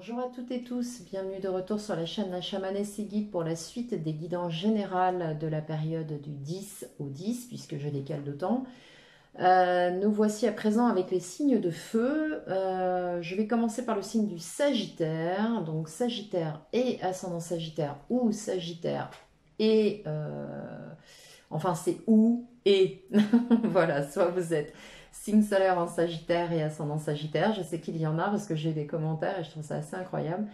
Bonjour à toutes et tous, bienvenue de retour sur la chaîne La Chamanesse et Guide pour la suite des guidances générales de la période du 10 au 10, puisque je décale de temps. Nous voici à présent avec les signes de feu. Je vais commencer par le signe du Sagittaire, donc Sagittaire et ascendant Sagittaire ou Sagittaire et... enfin c'est ou et, voilà, soit vous êtes signe solaire en Sagittaire et ascendant Sagittaire. Je sais qu'il y en a parce que j'ai des commentaires et je trouve ça assez incroyable.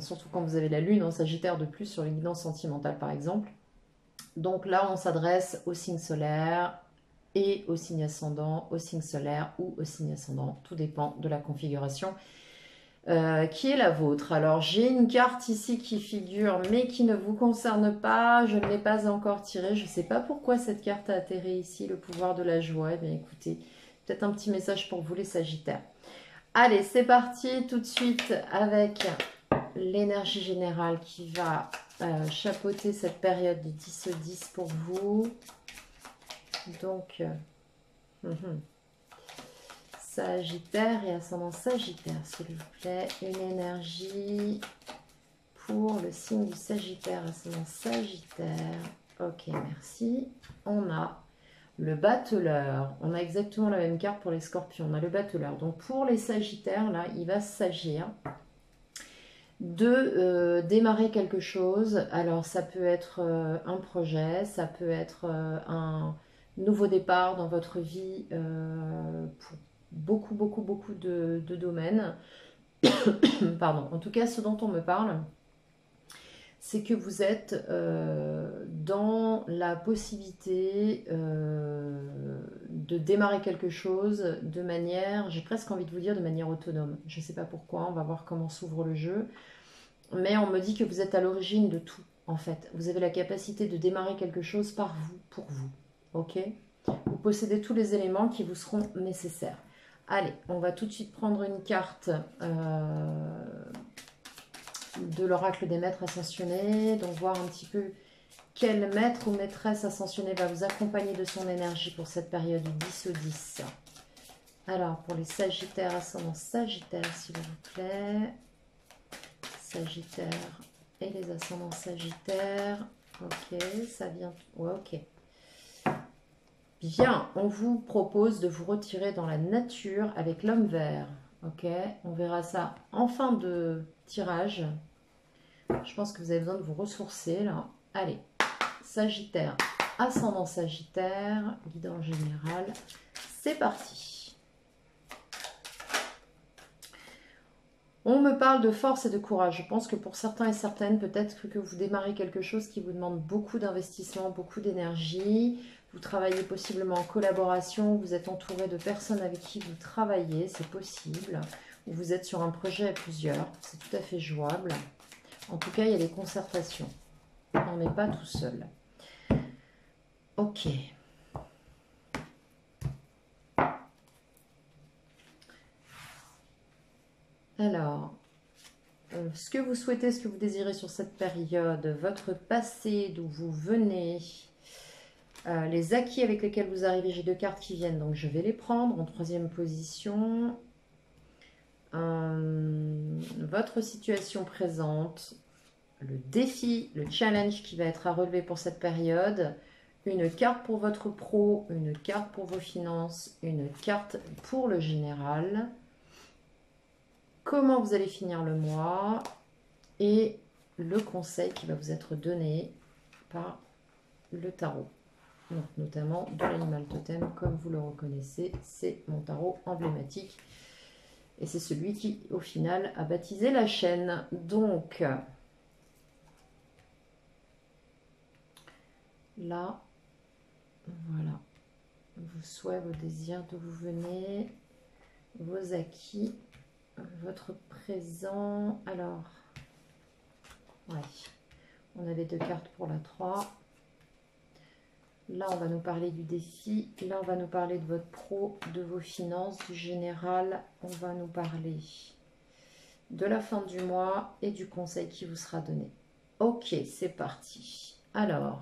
Surtout quand vous avez la lune en Sagittaire de plus sur les guidances sentimentales par exemple. Donc là, on s'adresse au signe solaire et au signe ascendant, au signe solaire ou au signe ascendant. Tout dépend de la configuration qui est la vôtre. Alors j'ai une carte ici qui figure mais qui ne vous concerne pas, je ne l'ai pas encore tirée, je ne sais pas pourquoi cette carte a atterri ici, le pouvoir de la joie. Eh bien écoutez, peut-être un petit message pour vous les Sagittaires. Allez, c'est parti tout de suite avec l'énergie générale qui va chapeauter cette période du 10 au 10 pour vous. Donc Sagittaire et ascendant Sagittaire, s'il vous plaît. Une énergie pour le signe du Sagittaire, ascendant Sagittaire. Ok, merci. On a le battleur. On a exactement la même carte pour les scorpions. On a le battleur. Donc pour les Sagittaires, là, il va s'agir de démarrer quelque chose. Alors ça peut être un projet, ça peut être un nouveau départ dans votre vie pour beaucoup de domaines. Pardon. En tout cas, ce dont on me parle, c'est que vous êtes dans la possibilité de démarrer quelque chose de manière, j'ai presque envie de vous dire de manière autonome. Je ne sais pas pourquoi, on va voir comment s'ouvre le jeu. Mais on me dit que vous êtes à l'origine de tout, en fait. Vous avez la capacité de démarrer quelque chose par vous, pour vous. Ok ? Vous possédez tous les éléments qui vous seront nécessaires. Allez, on va tout de suite prendre une carte de l'oracle des maîtres ascensionnés. Donc voir un petit peu quel maître ou maîtresse ascensionnée va vous accompagner de son énergie pour cette période du 10 au 10. Alors, pour les Sagittaires, ascendant Sagittaire, s'il vous plaît. Sagittaire et les ascendants Sagittaires. Ok, ça vient... Ouais, ok. Bien, on vous propose de vous retirer dans la nature avec l'homme vert. Ok, on verra ça en fin de tirage. Je pense que vous avez besoin de vous ressourcer là. Allez, Sagittaire, ascendant Sagittaire, guidant général. C'est parti. On me parle de force et de courage. Je pense que pour certains et certaines, peut-être que vous démarrez quelque chose qui vous demande beaucoup d'investissement, beaucoup d'énergie. Vous travaillez possiblement en collaboration. Vous êtes entouré de personnes avec qui vous travaillez. C'est possible. Ou vous êtes sur un projet à plusieurs. C'est tout à fait jouable. En tout cas, il y a des concertations. On n'est pas tout seul. Ok. Alors, ce que vous souhaitez, ce que vous désirez sur cette période, votre passé, d'où vous venez, les acquis avec lesquels vous arrivez, j'ai deux cartes qui viennent, donc je vais les prendre en troisième position. Votre situation présente, le défi, le challenge qui va être à relever pour cette période, une carte pour votre pro, une carte pour vos finances, une carte pour le général. Comment vous allez finir le mois et le conseil qui va vous être donné par le tarot. Donc, notamment de l'animal totem, comme vous le reconnaissez, c'est mon tarot emblématique. Et c'est celui qui, au final, a baptisé la chaîne. Donc, là, voilà, vos souhaits, vos désirs, d'où vous venez, vos acquis, votre présent. Alors, ouais, on a les deux cartes pour la 3. Là, on va nous parler du défi. Là, on va nous parler de votre pro, de vos finances, du général. On va nous parler de la fin du mois et du conseil qui vous sera donné. Ok, c'est parti. Alors,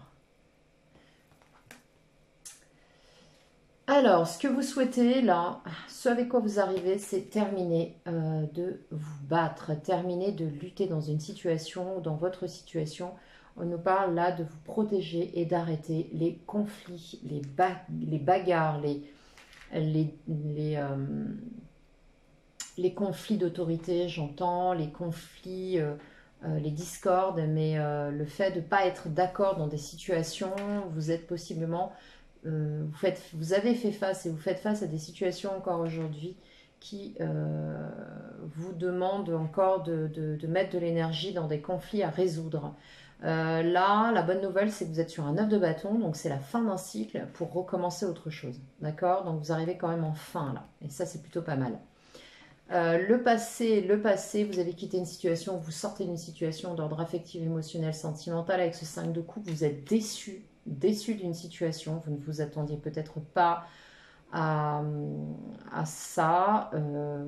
Alors, ce que vous souhaitez là, ce avec quoi vous arrivez, c'est terminer de vous battre, terminer de lutter dans une situation, dans votre situation. On nous parle là de vous protéger et d'arrêter les conflits, les bagarres, les conflits d'autorité, j'entends, les conflits, les discordes, mais le fait de ne pas être d'accord dans des situations, vous êtes possiblement vous avez fait face et vous faites face à des situations encore aujourd'hui qui vous demandent encore de mettre de l'énergie dans des conflits à résoudre. Là, la bonne nouvelle, c'est que vous êtes sur un œuf de bâton, donc c'est la fin d'un cycle pour recommencer autre chose. D'accord? Donc vous arrivez quand même en fin là, et ça c'est plutôt pas mal. Le passé, vous avez quitté une situation, vous sortez d'une situation d'ordre affectif, émotionnel, sentimental. Avec ce 5 de coupe, vous êtes déçu d'une situation. Vous ne vous attendiez peut-être pas à, à ça.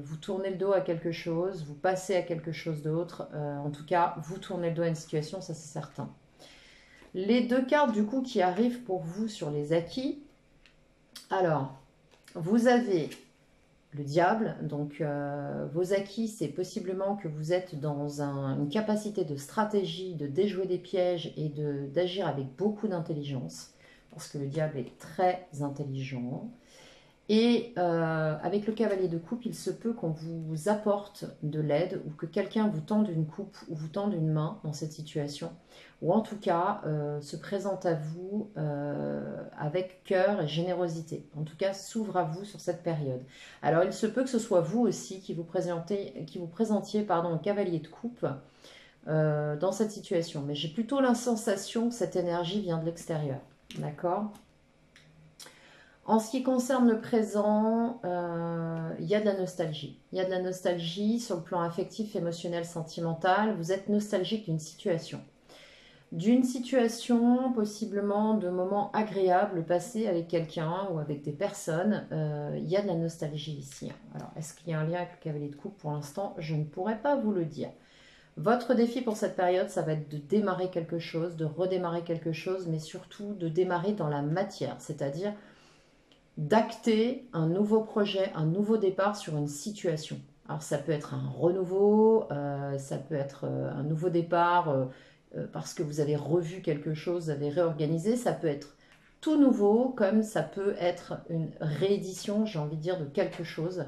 Vous tournez le dos à quelque chose, vous passez à quelque chose d'autre. En tout cas, vous tournez le dos à une situation, ça c'est certain. Les deux cartes du coup qui arrivent pour vous sur les acquis. Alors, vous avez le diable. Donc, vos acquis, c'est possiblement que vous êtes dans une capacité de stratégie, de déjouer des pièges et d'agir avec beaucoup d'intelligence, parce que le diable est très intelligent. Et avec le cavalier de coupe, il se peut qu'on vous apporte de l'aide ou que quelqu'un vous tende une coupe ou vous tende une main dans cette situation, ou en tout cas se présente à vous avec cœur et générosité. En tout cas, s'ouvre à vous sur cette période. Alors, il se peut que ce soit vous aussi qui vous présentiez un cavalier de coupe dans cette situation. Mais j'ai plutôt la sensation que cette énergie vient de l'extérieur. D'accord ? En ce qui concerne le présent, il y a de la nostalgie. Il y a de la nostalgie sur le plan affectif, émotionnel, sentimental. Vous êtes nostalgique d'une situation. D'une situation, possiblement de moments agréables passés avec quelqu'un ou avec des personnes. Il y a de la nostalgie ici. Alors, est-ce qu'il y a un lien avec le cavalier de coupe? Pour l'instant, je ne pourrais pas vous le dire. Votre défi pour cette période, ça va être de démarrer quelque chose, de redémarrer quelque chose, mais surtout de démarrer dans la matière, c'est-à-dire d'acter un nouveau projet, un nouveau départ sur une situation. Alors ça peut être un renouveau, ça peut être un nouveau départ parce que vous avez revu quelque chose, vous avez réorganisé, ça peut être tout nouveau comme ça peut être une réédition, j'ai envie de dire, de quelque chose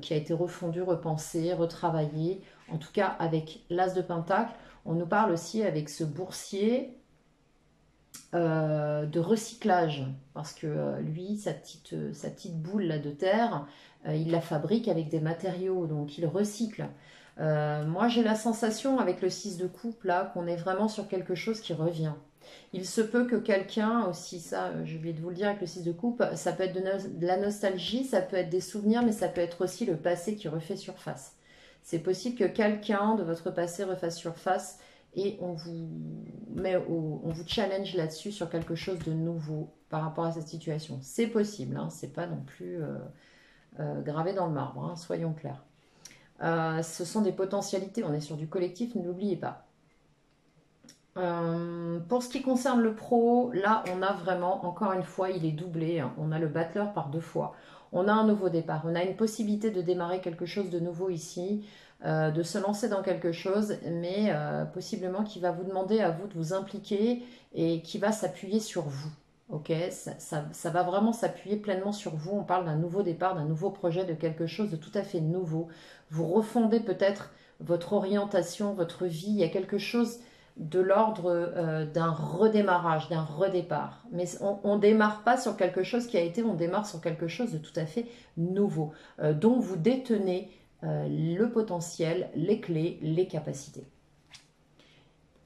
qui a été refondu, repensé, retravaillé. En tout cas, avec l'As de Pentacle, on nous parle aussi avec ce boursier de recyclage, parce que lui, sa petite boule là, de terre, il la fabrique avec des matériaux, donc il recycle. Moi, j'ai la sensation avec le 6 de coupe là qu'on est vraiment sur quelque chose qui revient. Il se peut que quelqu'un aussi, ça, j'ai oublié de vous le dire avec le 6 de coupe, ça peut être de la nostalgie, ça peut être des souvenirs, mais ça peut être aussi le passé qui refait surface. C'est possible que quelqu'un de votre passé refasse surface et on vous challenge là-dessus sur quelque chose de nouveau par rapport à cette situation. C'est possible, hein, c'est pas non plus gravé dans le marbre, hein, soyons clairs. Ce sont des potentialités, on est sur du collectif, ne l'oubliez pas. Pour ce qui concerne le pro, là on a vraiment, encore une fois, il est doublé, hein. On a le battleur par 2 fois. On a un nouveau départ, on a une possibilité de démarrer quelque chose de nouveau ici, de se lancer dans quelque chose, mais possiblement qui va vous demander à vous de vous impliquer et qui va s'appuyer sur vous. Ok, ça va vraiment s'appuyer pleinement sur vous. On parle d'un nouveau départ, d'un nouveau projet, de quelque chose de tout à fait nouveau. Vous refondez peut-être votre orientation, votre vie. Il y a quelque chose de l'ordre d'un redémarrage, d'un redépart. Mais on ne démarre pas sur quelque chose qui a été, on démarre sur quelque chose de tout à fait nouveau, dont vous détenez le potentiel, les clés, les capacités.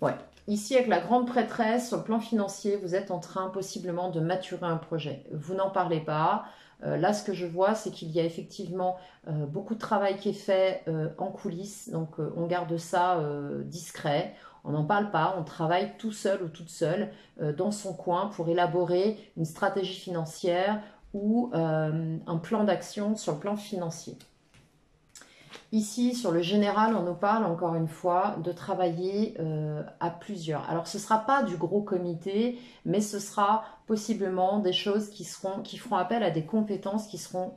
Ouais. Ici, avec la grande prêtresse, sur le plan financier, vous êtes en train possiblement de maturer un projet. Vous n'en parlez pas. Là, ce que je vois, c'est qu'il y a effectivement beaucoup de travail qui est fait en coulisses. Donc, on garde ça discret. On n'en parle pas. On travaille tout seul ou toute seule dans son coin pour élaborer une stratégie financière ou un plan d'action sur le plan financier. Ici, sur le général, on nous parle encore une fois de travailler à plusieurs. Alors, ce ne sera pas du gros comité, mais ce sera possiblement des choses qui feront appel à des compétences qui seront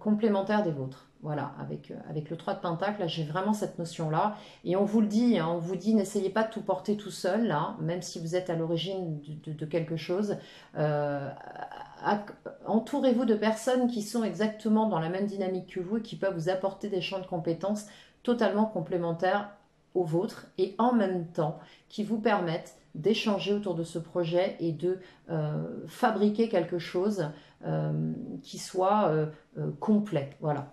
complémentaires des vôtres. Voilà, avec le 3 de Pentacle, là, j'ai vraiment cette notion-là. Et on vous le dit, hein, on vous dit, n'essayez pas de tout porter tout seul, là, même si vous êtes à l'origine de quelque chose. Euh, Entourez-vous de personnes qui sont exactement dans la même dynamique que vous et qui peuvent vous apporter des champs de compétences totalement complémentaires aux vôtres et en même temps qui vous permettent d'échanger autour de ce projet et de fabriquer quelque chose qui soit complet. Voilà.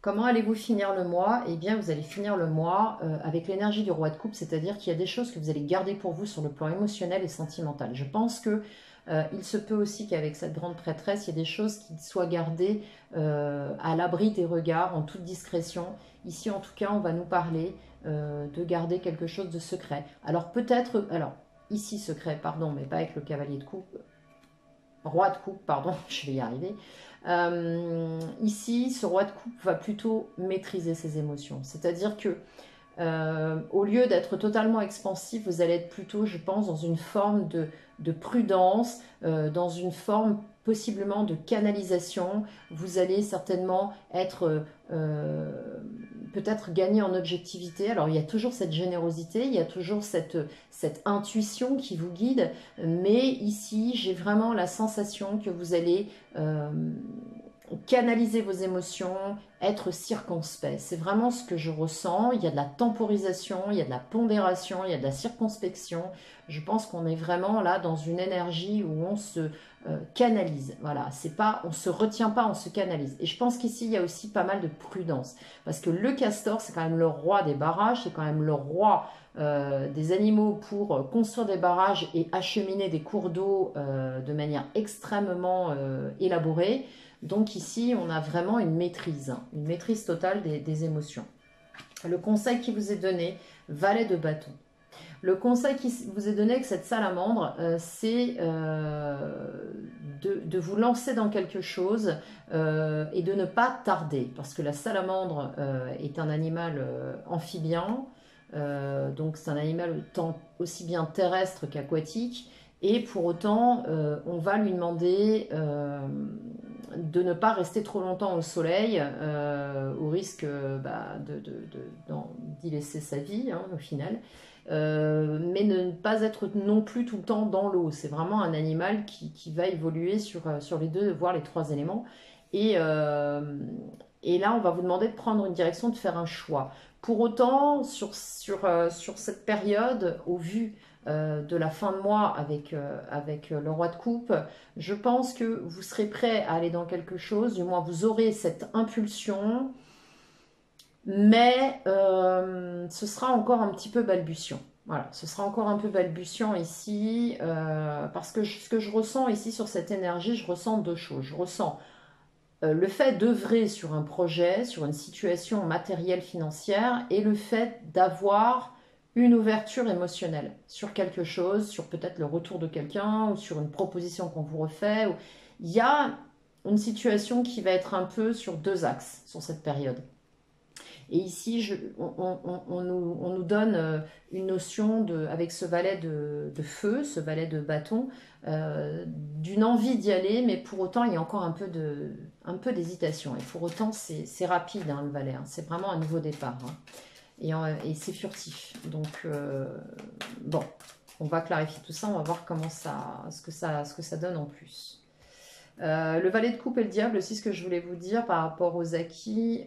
Comment allez-vous finir le mois? Eh bien, vous allez finir le mois avec l'énergie du roi de coupe, c'est-à-dire qu'il y a des choses que vous allez garder pour vous sur le plan émotionnel et sentimental. Je pense que il se peut aussi qu'avec cette grande prêtresse, il y ait des choses qui soient gardées à l'abri des regards, en toute discrétion. Ici, en tout cas, on va nous parler de garder quelque chose de secret. Alors peut-être, alors ici secret, pardon, mais pas avec le cavalier de coupe, roi de coupe, pardon, je vais y arriver. Ici, ce roi de coupe va plutôt maîtriser ses émotions. C'est-à-dire que au lieu d'être totalement expansif, vous allez être plutôt, je pense, dans une forme de prudence, dans une forme possiblement de canalisation. Vous allez certainement être peut-être gagner en objectivité. Alors il y a toujours cette générosité, il y a toujours cette intuition qui vous guide, mais ici j'ai vraiment la sensation que vous allez canaliser vos émotions, être circonspect. C'est vraiment ce que je ressens. Il y a de la temporisation, il y a de la pondération, il y a de la circonspection. Je pense qu'on est vraiment là dans une énergie où on se canalise. Voilà, c'est pas, on se retient pas, on se canalise. Et je pense qu'ici il y a aussi pas mal de prudence, parce que le castor c'est quand même le roi des barrages, c'est quand même le roi des animaux pour construire des barrages et acheminer des cours d'eau de manière extrêmement élaborée. Donc ici, on a vraiment une maîtrise totale des émotions. Le conseil qui vous est donné, valet de bâton. Le conseil qui vous est donné avec cette salamandre, c'est de vous lancer dans quelque chose et de ne pas tarder. Parce que la salamandre est un animal amphibien, donc c'est un animal aussi bien terrestre qu'aquatique. Et pour autant, on va lui demander de ne pas rester trop longtemps au soleil, au risque d'y laisser sa vie, hein, au final. Mais ne pas être non plus tout le temps dans l'eau. C'est vraiment un animal qui va évoluer sur les deux, voire les trois éléments. Et là, on va vous demander de prendre une direction, de faire un choix. Pour autant, sur cette période, au vu de la fin de mois avec le roi de coupe, je pense que vous serez prêt à aller dans quelque chose, du moins vous aurez cette impulsion, mais ce sera encore un petit peu balbutiant. Voilà, ce sera encore un peu balbutiant ici, parce que ce que je ressens ici sur cette énergie, je ressens deux choses. Je ressens le fait d'œuvrer sur un projet, sur une situation matérielle financière, et le fait d'avoir une ouverture émotionnelle sur quelque chose, sur peut-être le retour de quelqu'un, ou sur une proposition qu'on vous refait. Il y a une situation qui va être un peu sur deux axes sur cette période. Et ici, on nous donne une notion, avec ce valet de feu, ce valet de bâton, d'une envie d'y aller, mais pour autant, il y a encore un peu d'hésitation. Et pour autant, c'est rapide, hein, le valet. Hein. C'est vraiment un nouveau départ. Hein. Et c'est furtif. Donc, bon, on va clarifier tout ça. On va voir ce que ça donne en plus. Le valet de coupe et le diable, aussi ce que je voulais vous dire par rapport aux acquis...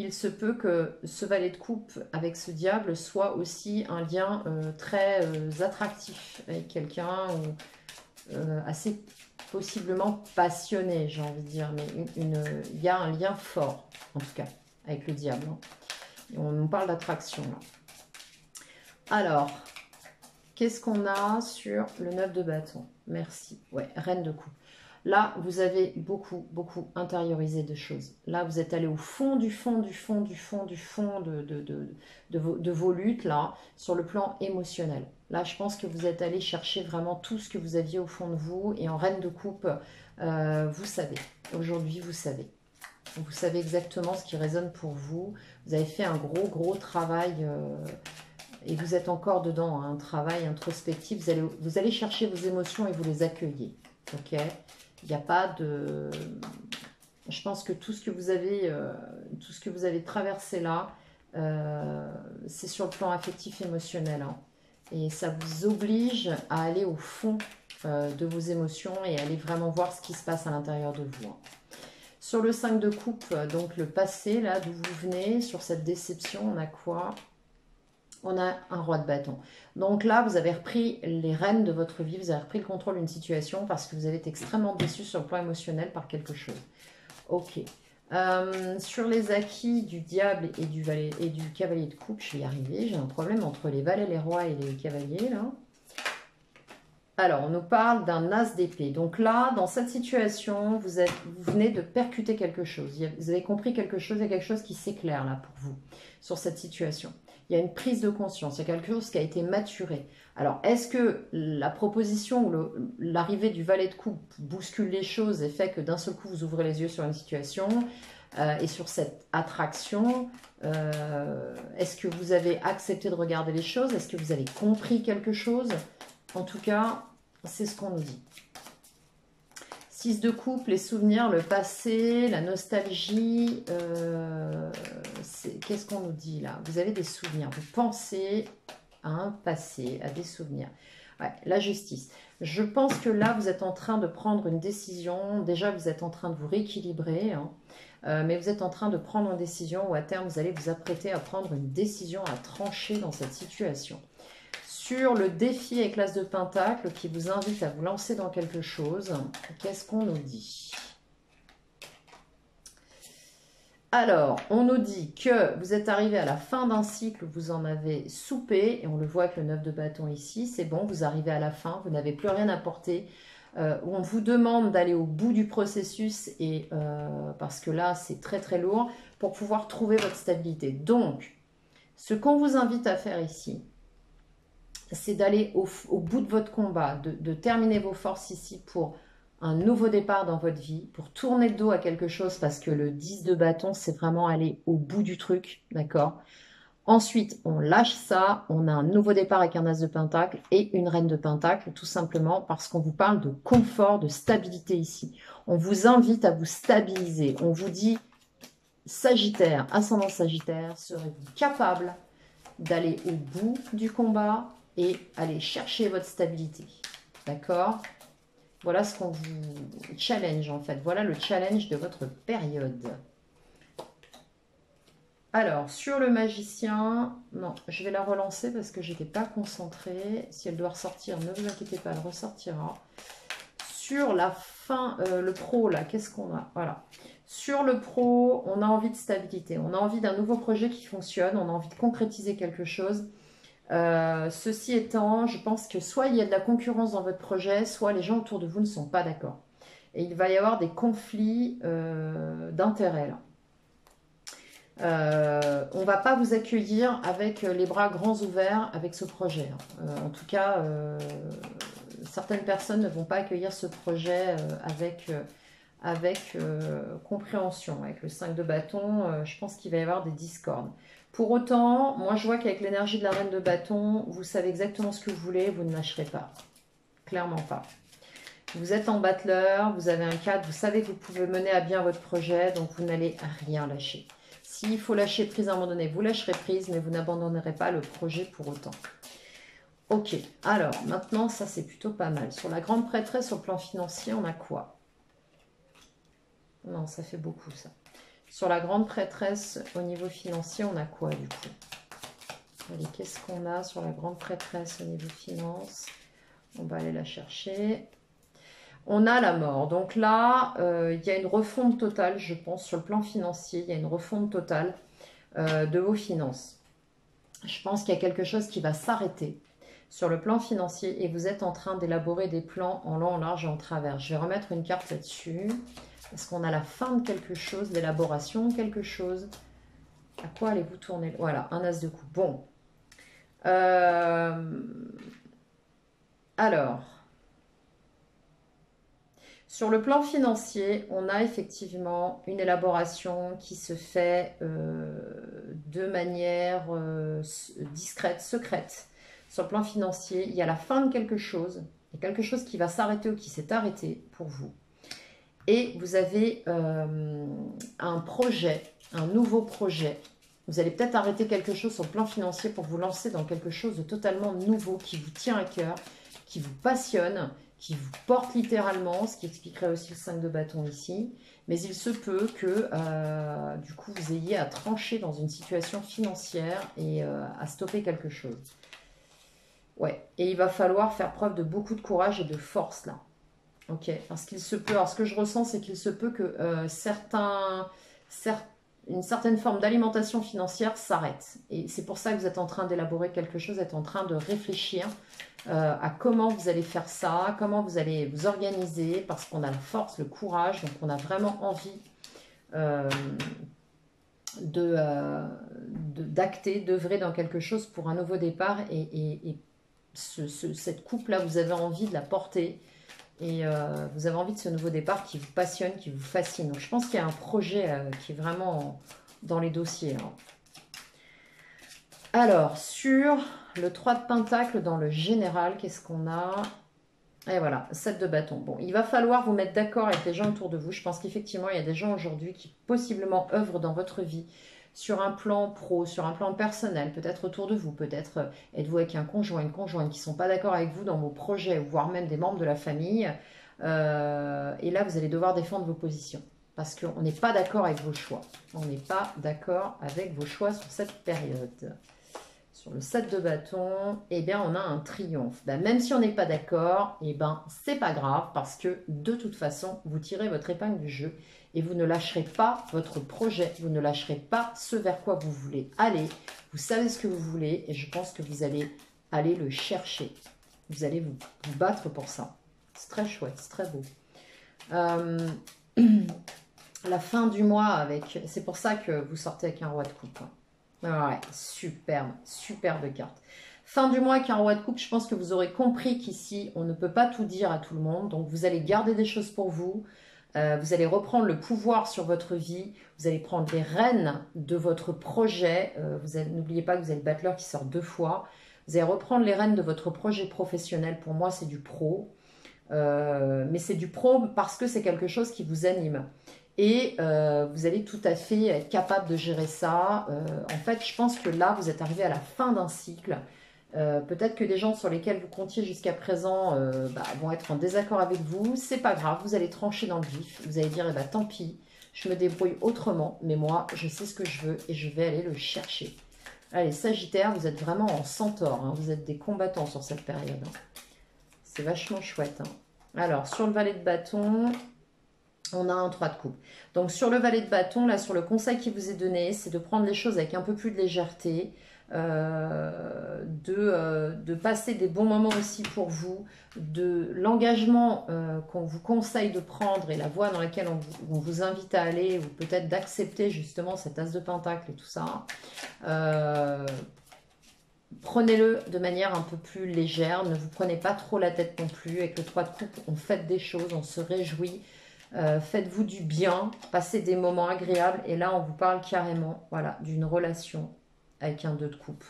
il se peut que ce valet de coupe avec ce diable soit aussi un lien très attractif avec quelqu'un, ou assez possiblement passionné, j'ai envie de dire, mais il y a un lien fort, en tout cas, avec le diable. Hein. Et on nous parle d'attraction, là. Alors, qu'est-ce qu'on a sur le 9 de bâton? Merci. Ouais, reine de coupe. Là, vous avez beaucoup, beaucoup intériorisé de choses. Là, vous êtes allé au fond du fond de vos luttes, là, sur le plan émotionnel. Là, je pense que vous êtes allé chercher vraiment tout ce que vous aviez au fond de vous. Et en reine de coupe, vous savez. Aujourd'hui, vous savez. Vous savez exactement ce qui résonne pour vous. Vous avez fait un gros travail et vous êtes encore dedans, hein, un travail introspectif. Vous allez chercher vos émotions et vous les accueillez. Ok? Il n'y a pas de... Je pense que tout ce que vous avez traversé là, c'est sur le plan affectif émotionnel. Hein. Et ça vous oblige à aller au fond de vos émotions et aller vraiment voir ce qui se passe à l'intérieur de vous. Hein. Sur le 5 de coupe, donc le passé, là, d'où vous venez, sur cette déception, on a quoi? On a un roi de bâton. Donc là, vous avez repris les rênes de votre vie, vous avez repris le contrôle d'une situation parce que vous avez été extrêmement déçu sur le plan émotionnel par quelque chose. Ok. Sur les acquis du diable et du cavalier de coupe, je vais y arriver. J'ai un problème entre les valets, les rois et les cavaliers, là. Alors, on nous parle d'un as d'épée. Donc là, dans cette situation, vous venez de percuter quelque chose. Vous avez compris quelque chose, il y a quelque chose qui s'éclaire là pour vous sur cette situation. Il y a une prise de conscience, il y a quelque chose qui a été maturé. Alors, est-ce que la proposition ou l'arrivée du valet de coupe bouscule les choses et fait que d'un seul coup, vous ouvrez les yeux sur une situation et sur cette attraction, est-ce que vous avez accepté de regarder les choses? Est-ce que vous avez compris quelque chose? En tout cas, c'est ce qu'on nous dit. 6 de coupe, les souvenirs, le passé, la nostalgie. Qu'est-ce qu'on nous dit là? Vous avez des souvenirs. Vous pensez à un passé, à des souvenirs. Ouais, la justice. Je pense que là, vous êtes en train de prendre une décision. Déjà, vous êtes en train de vous rééquilibrer. Hein. Mais vous êtes en train de prendre une décision où à terme, vous allez vous apprêter à prendre une décision, à trancher dans cette situation. Sur le défi avec l'as de pentacle qui vous invite à vous lancer dans quelque chose, qu'est-ce qu'on nous dit? Alors, on nous dit que vous êtes arrivé à la fin d'un cycle, vous en avez soupé, et on le voit avec le 9 de bâton ici, c'est bon, vous arrivez à la fin, vous n'avez plus rien à porter. On vous demande d'aller au bout du processus, et parce que là, c'est très lourd, pour pouvoir trouver votre stabilité. Donc, ce qu'on vous invite à faire ici, c'est d'aller au bout de votre combat, de terminer vos forces ici pour un nouveau départ dans votre vie, pour tourner le dos à quelque chose, parce que le 10 de bâton, c'est vraiment aller au bout du truc, d'accord? Ensuite, on lâche ça, on a un nouveau départ avec un as de pentacle et une reine de pentacle, tout simplement parce qu'on vous parle de confort, de stabilité ici. On vous invite à vous stabiliser. On vous dit, Sagittaire, ascendant Sagittaire, serez-vous capable d'aller au bout du combat et aller chercher votre stabilité. D'accord? Voilà ce qu'on vous challenge en fait. Voilà le challenge de votre période. Alors, sur le magicien, non, je vais la relancer parce que je n'étais pas concentrée. Si elle doit ressortir, ne vous inquiétez pas, elle ressortira. Sur la fin, le pro, là, qu'est-ce qu'on a? Voilà. Sur le pro, on a envie de stabilité. On a envie d'un nouveau projet qui fonctionne. On a envie de concrétiser quelque chose. Ceci étant, je pense que soit il y a de la concurrence dans votre projet, soit les gens autour de vous ne sont pas d'accord. Et il va y avoir des conflits d'intérêts là. On ne va pas vous accueillir avec les bras grands ouverts avec ce projet. En tout cas, certaines personnes ne vont pas accueillir ce projet avec compréhension. Avec le 5 de bâton, je pense qu'il va y avoir des discordes. Pour autant, moi je vois qu'avec l'énergie de la reine de bâton, vous savez exactement ce que vous voulez, vous ne lâcherez pas. Clairement pas. Vous êtes en battleur, vous avez un cadre, vous savez que vous pouvez mener à bien votre projet, donc vous n'allez rien lâcher. S'il faut lâcher prise à un moment donné, vous lâcherez prise, mais vous n'abandonnerez pas le projet pour autant. Ok, alors maintenant ça c'est plutôt pas mal. Sur la grande prêtresse, sur le plan financier, on a quoi? Non, ça fait beaucoup ça. Sur la grande prêtresse, au niveau financier, on a quoi du coup? Allez, qu'est-ce qu'on a sur la grande prêtresse au niveau finance? On va aller la chercher. On a la mort. Donc là, il y a une refonte totale, je pense, sur le plan financier. Il y a une refonte totale de vos finances. Je pense qu'il y a quelque chose qui va s'arrêter sur le plan financier et vous êtes en train d'élaborer des plans en long, en large et en travers. Je vais remettre une carte là-dessus. Est-ce qu'on a la fin de quelque chose, l'élaboration de quelque chose? À quoi allez-vous tourner? Voilà, un as de coupe. Bon. Alors, Sur le plan financier, on a effectivement une élaboration qui se fait de manière discrète, secrète. Sur le plan financier, il y a la fin de quelque chose, il y a quelque chose qui va s'arrêter ou qui s'est arrêté pour vous. Et vous avez un projet, un nouveau projet. Vous allez peut-être arrêter quelque chose sur le plan financier pour vous lancer dans quelque chose de totalement nouveau qui vous tient à cœur, qui vous passionne, qui vous porte littéralement, ce qui expliquerait aussi le 5 de bâton ici. Mais il se peut que, du coup, vous ayez à trancher dans une situation financière et à stopper quelque chose. Ouais, et il va falloir faire preuve de beaucoup de courage et de force, là. Ok, parce qu'il se peut, alors ce que je ressens, c'est qu'il se peut que une certaine forme d'alimentation financière s'arrête. Et c'est pour ça que vous êtes en train d'élaborer quelque chose, êtes en train de réfléchir à comment vous allez faire ça, comment vous allez vous organiser, parce qu'on a la force, le courage, donc on a vraiment envie euh, d'acter, d'œuvrer dans quelque chose pour un nouveau départ. Et cette coupe-là, vous avez envie de la porter. Et vous avez envie de ce nouveau départ qui vous passionne, qui vous fascine. Donc je pense qu'il y a un projet qui est vraiment dans les dossiers. Hein. Alors, sur le 3 de Pentacle dans le général, qu'est-ce qu'on a? Et voilà, 7 de bâton. Bon, il va falloir vous mettre d'accord avec les gens autour de vous. Je pense qu'effectivement, il y a des gens aujourd'hui qui possiblement œuvrent dans votre vie sur un plan pro, sur un plan personnel, peut-être autour de vous, peut-être êtes-vous avec un conjoint, une conjointe qui ne sont pas d'accord avec vous dans vos projets, voire même des membres de la famille. Et là, vous allez devoir défendre vos positions. Parce qu'on n'est pas d'accord avec vos choix. On n'est pas d'accord avec vos choix sur cette période. Sur le 7 de bâton, eh bien, on a un triomphe. Ben, même si on n'est pas d'accord, eh ben, c'est pas grave parce que de toute façon, vous tirez votre épingle du jeu et vous ne lâcherez pas votre projet, vous ne lâcherez pas ce vers quoi vous voulez aller. Vous savez ce que vous voulez et je pense que vous allez aller le chercher. Vous allez vous battre pour ça. C'est très chouette, c'est très beau. La fin du mois avec... C'est pour ça que vous sortez avec un roi de coupe. Ouais, superbe, superbe carte. Fin du mois avec un roi de coupe, je pense que vous aurez compris qu'ici, on ne peut pas tout dire à tout le monde. Donc, vous allez garder des choses pour vous. Vous allez reprendre le pouvoir sur votre vie. Vous allez prendre les rênes de votre projet. N'oubliez pas que vous avez le battleur qui sort 2 fois. Vous allez reprendre les rênes de votre projet professionnel. Pour moi, c'est du pro. Mais c'est du pro parce que c'est quelque chose qui vous anime. Et vous allez tout à fait être capable de gérer ça. En fait, je pense que là, vous êtes arrivé à la fin d'un cycle. Peut-être que des gens sur lesquels vous comptiez jusqu'à présent vont être en désaccord avec vous. C'est pas grave, vous allez trancher dans le vif. Vous allez dire, eh ben, tant pis, je me débrouille autrement. Mais moi, je sais ce que je veux et je vais aller le chercher. Allez, Sagittaire, vous êtes vraiment en centaure. Hein. Vous êtes des combattants sur cette période. Hein. C'est vachement chouette. Hein. Alors, sur le valet de bâton... On a un 3 de coupe. Donc sur le valet de bâton, là sur le conseil qui vous est donné, c'est de prendre les choses avec un peu plus de légèreté, de passer des bons moments aussi pour vous, de l'engagement qu'on vous conseille de prendre et la voie dans laquelle on vous invite à aller, ou peut-être d'accepter justement cet as de pentacle et tout ça. Prenez-le de manière un peu plus légère, ne vous prenez pas trop la tête non plus. Avec le 3 de coupe, on fait des choses, on se réjouit. Faites-vous du bien, passez des moments agréables et là on vous parle carrément voilà, d'une relation avec un 2 de coupe.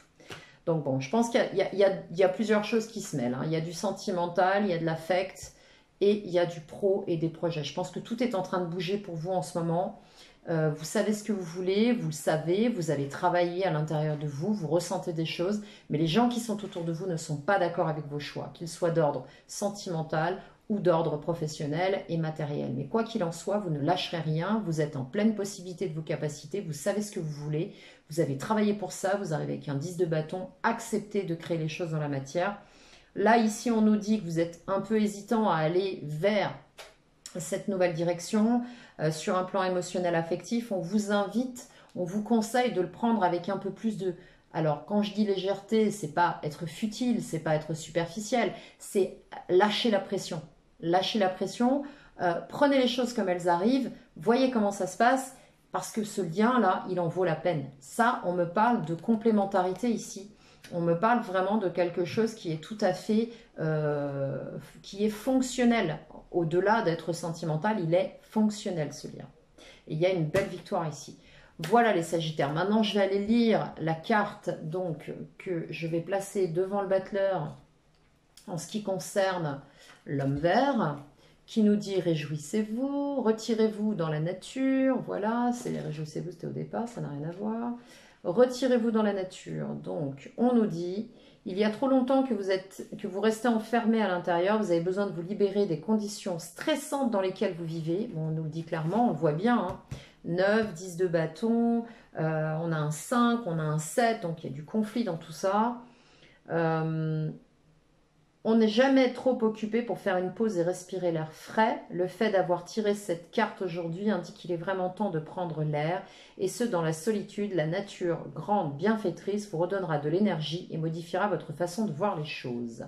Donc bon, je pense qu'il y a plusieurs choses qui se mêlent. Hein. Il y a du sentimental, il y a de l'affect et il y a du pro et des projets. Je pense que tout est en train de bouger pour vous en ce moment. Vous savez ce que vous voulez, vous le savez, vous allez travailler à l'intérieur de vous, vous ressentez des choses, mais les gens qui sont autour de vous ne sont pas d'accord avec vos choix, qu'ils soient d'ordre sentimental ou d'ordre professionnel et matériel. Mais quoi qu'il en soit, vous ne lâcherez rien, vous êtes en pleine possibilité de vos capacités, vous savez ce que vous voulez, vous avez travaillé pour ça, vous arrivez avec un 10 de bâton, acceptez de créer les choses dans la matière. Là, ici, on nous dit que vous êtes un peu hésitant à aller vers cette nouvelle direction. Sur un plan émotionnel affectif, on vous invite, on vous conseille de le prendre avec un peu plus de... Alors, quand je dis légèreté, c'est pas être futile, c'est pas être superficiel, c'est lâcher la pression. Lâchez la pression, prenez les choses comme elles arrivent, voyez comment ça se passe, parce que ce lien-là, il en vaut la peine. Ça, on me parle de complémentarité ici. On me parle vraiment de quelque chose qui est tout à fait, qui est fonctionnel au-delà d'être sentimental, il est fonctionnel ce lien. Et il y a une belle victoire ici. Voilà les Sagittaires. Maintenant, je vais aller lire la carte donc que je vais placer devant le battleur en ce qui concerne l'homme vert, qui nous dit réjouissez-vous, retirez-vous dans la nature. Voilà, c'est réjouissez-vous, c'était au départ, ça n'a rien à voir. Retirez-vous dans la nature. Donc, on nous dit il y a trop longtemps que vous restez enfermé à l'intérieur, vous avez besoin de vous libérer des conditions stressantes dans lesquelles vous vivez. Bon, on nous le dit clairement, on le voit bien, hein. 9, 10 de bâton, on a un 5, on a un 7, donc il y a du conflit dans tout ça. On n'est jamais trop occupé pour faire une pause et respirer l'air frais. Le fait d'avoir tiré cette carte aujourd'hui indique qu'il est vraiment temps de prendre l'air, et ce, dans la solitude. La nature, grande bienfaitrice, vous redonnera de l'énergie et modifiera votre façon de voir les choses.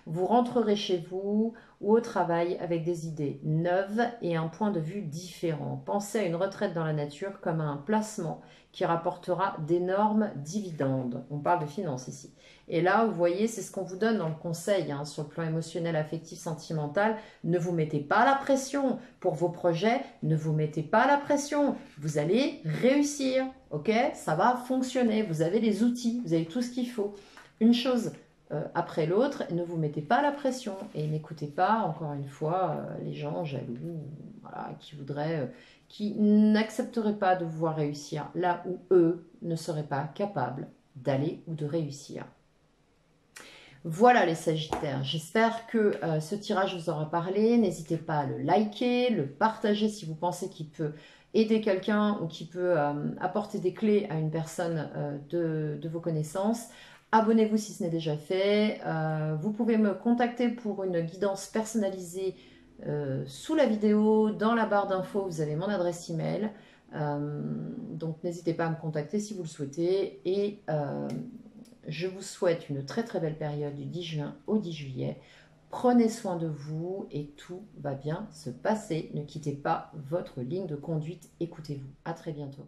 Vous rentrerez chez vous ou au travail avec des idées neuves et un point de vue différent. Pensez à une retraite dans la nature comme à un placement qui rapportera d'énormes dividendes. On parle de finances ici. Et là, vous voyez, c'est ce qu'on vous donne dans le conseil, hein, sur le plan émotionnel, affectif, sentimental. Ne vous mettez pas la pression pour vos projets, ne vous mettez pas la pression. Vous allez réussir, ok? Ça va fonctionner, vous avez les outils, vous avez tout ce qu'il faut. Une chose après l'autre, ne vous mettez pas la pression et n'écoutez pas, encore une fois, les gens jaloux, voilà, qui n'accepteraient pas de vous voir réussir là où eux ne seraient pas capables d'aller ou de réussir. Voilà les Sagittaires, j'espère que ce tirage vous aura parlé. N'hésitez pas à le liker, le partager si vous pensez qu'il peut aider quelqu'un ou qui peut apporter des clés à une personne de vos connaissances. Abonnez-vous si ce n'est déjà fait. Vous pouvez me contacter pour une guidance personnalisée sous la vidéo. Dans la barre d'infos, vous avez mon adresse email. Donc n'hésitez pas à me contacter si vous le souhaitez. Et je vous souhaite une très très belle période du 10 juin au 10 juillet. Prenez soin de vous et tout va bien se passer. Ne quittez pas votre ligne de conduite. Écoutez-vous. À très bientôt.